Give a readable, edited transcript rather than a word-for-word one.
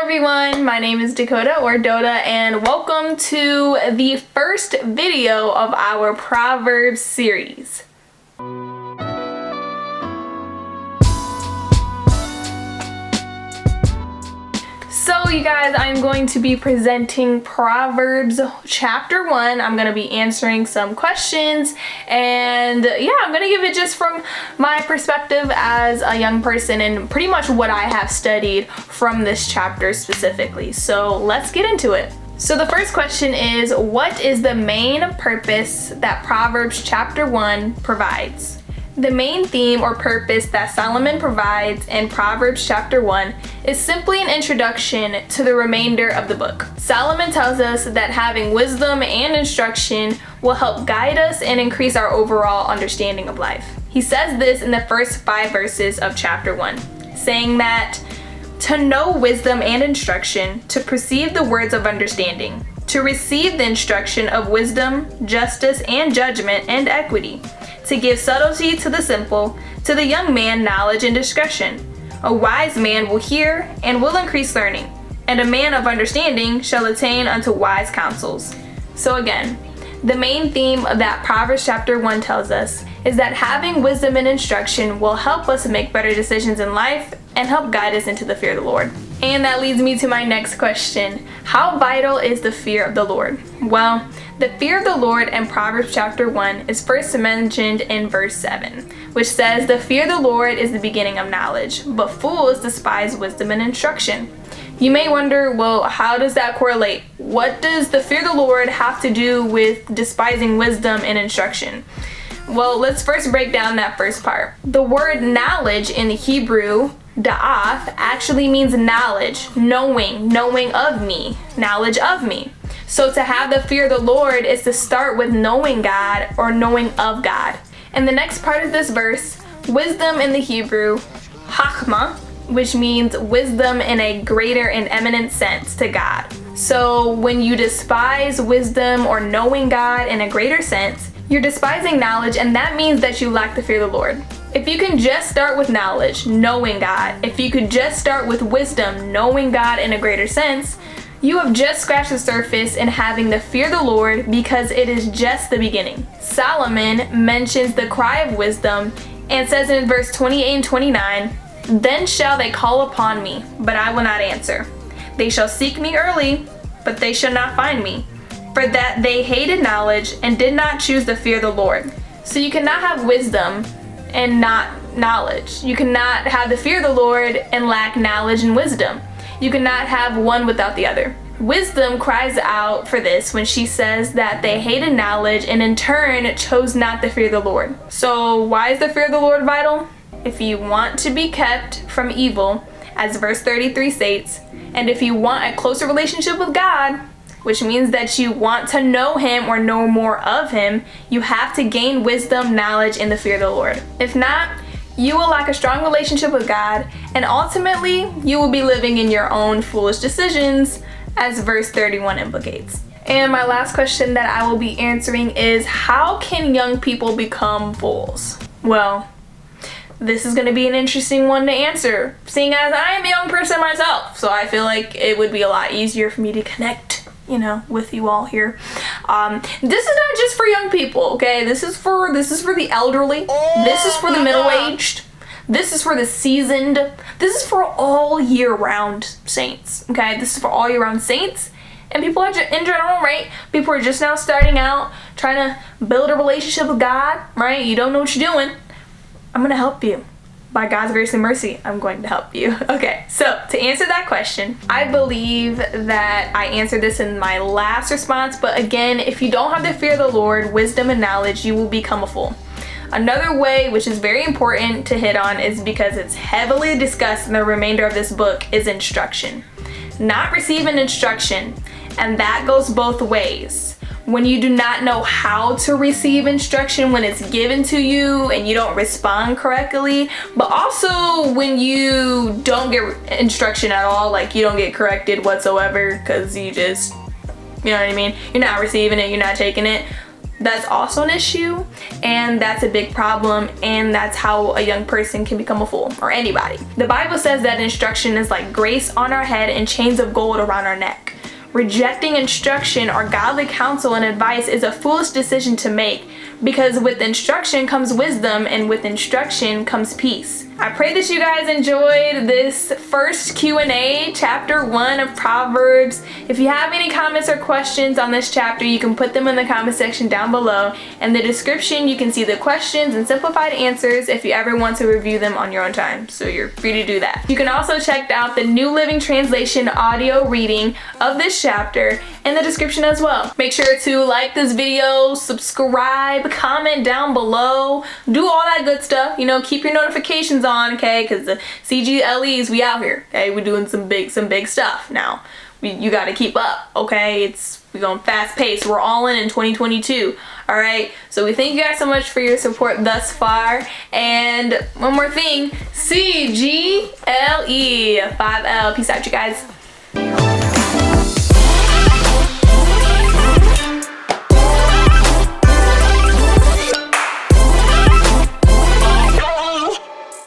everyone, my name is Dakota or Doda, and welcome to the first video of our Proverbs series. So you guys, I'm going to be presenting Proverbs chapter 1. I'm going to be answering some questions, and yeah, I'm going to give it just from my perspective as a young person and pretty much what I have studied from this chapter specifically. So let's get into it. So the first question is, what is the main purpose that Proverbs chapter 1 provides? The main theme or purpose that Solomon provides in Proverbs chapter 1 is simply an introduction to the remainder of the book. Solomon tells us that having wisdom and instruction will help guide us and increase our overall understanding of life. He says this in the first 5 verses of chapter 1, saying that to know wisdom and instruction, to perceive the words of understanding, to receive the instruction of wisdom, justice, and judgment and equity, to give subtlety to the simple, to the young man knowledge and discretion. A wise man will hear and will increase learning, and a man of understanding shall attain unto wise counsels. So again, the main theme that Proverbs chapter 1 tells us is that having wisdom and instruction will help us make better decisions in life and help guide us into the fear of the Lord. And that leads me to my next question. How vital is the fear of the Lord? Well, the fear of the Lord in Proverbs chapter 1 is first mentioned in verse 7, which says, "The fear of the Lord is the beginning of knowledge, but fools despise wisdom and instruction." You may wonder, well, how does that correlate? What does the fear of the Lord have to do with despising wisdom and instruction? Well, let's first break down that first part. The word knowledge in the Hebrew, da'ath, actually means knowledge, knowing of me, knowledge of me. So to have the fear of the Lord is to start with knowing God or knowing of God. And the next part of this verse, wisdom in the Hebrew, chachma, which means wisdom in a greater and eminent sense to God. So when you despise wisdom or knowing God in a greater sense, you're despising knowledge, and that means that you lack the fear of the Lord. If you can just start with knowledge, knowing God, if you could just start with wisdom, knowing God in a greater sense, you have just scratched the surface in having the fear of the Lord, because it is just the beginning. Solomon mentions the cry of wisdom and says in verse 28 and 29, "Then shall they call upon me, but I will not answer. They shall seek me early, but they shall not find me. For that they hated knowledge and did not choose the fear of the Lord." So you cannot have wisdom and not knowledge. You cannot have the fear of the Lord and lack knowledge and wisdom. You cannot have one without the other. Wisdom cries out for this when she says that they hated knowledge and in turn chose not the fear of the Lord. So why is the fear of the Lord vital? If you want to be kept from evil, as verse 33 states, and if you want a closer relationship with God, which means that you want to know Him or know more of Him, you have to gain wisdom, knowledge, and the fear of the Lord. If not, you will lack a strong relationship with God, and ultimately, you will be living in your own foolish decisions, as verse 31 implicates. And my last question that I will be answering is, how can young people become fools? Well, this is going to be an interesting one to answer, seeing as I am a young person myself, so I feel like it would be a lot easier for me to connect with you all here. This is not just for young people, okay? This is for the elderly. This is for the middle-aged. This is for the seasoned. This is for all year-round saints, okay? This is for all year-round saints and people in general, right? People are just now starting out, trying to build a relationship with God, right? You don't know what you're doing. I'm gonna help you. By God's grace and mercy, I'm going to help you. Okay, so to answer that question, I believe that I answered this in my last response, but again, if you don't have the fear of the Lord, wisdom, and knowledge, you will become a fool. Another way, which is very important to hit on, is because it's heavily discussed in the remainder of this book, is instruction. Not receiving instruction, and that goes both ways. When you do not know how to receive instruction when it's given to you and you don't respond correctly, but also when you don't get instruction at all, like you don't get corrected whatsoever because you just, you know what I mean? You're not receiving it, you're not taking it. that's also an issue, and that's a big problem, and that's how a young person can become a fool, or anybody. The Bible says that instruction is like grace on our head and chains of gold around our neck. Rejecting instruction or godly counsel and advice is a foolish decision to make, because with instruction comes wisdom, and with instruction comes peace. I pray that you guys enjoyed this first Q&A, chapter 1 of Proverbs. If you have any comments or questions on this chapter, you can put them in the comment section down below. In the description, you can see the questions and simplified answers if you ever want to review them on your own time, so you're free to do that. You can also check out the New Living Translation audio reading of this chapter in the description as well. Make sure to like this video, subscribe, comment down below, do all that good stuff. You know, keep your notifications on, okay? Because the CGLEs, we out here, okay? We're doing some big stuff now. You got to keep up, okay? We're going fast paced. We're all in 2022. All right. So we thank you guys so much for your support thus far. And one more thing, CGLE 5L. Peace out, you guys.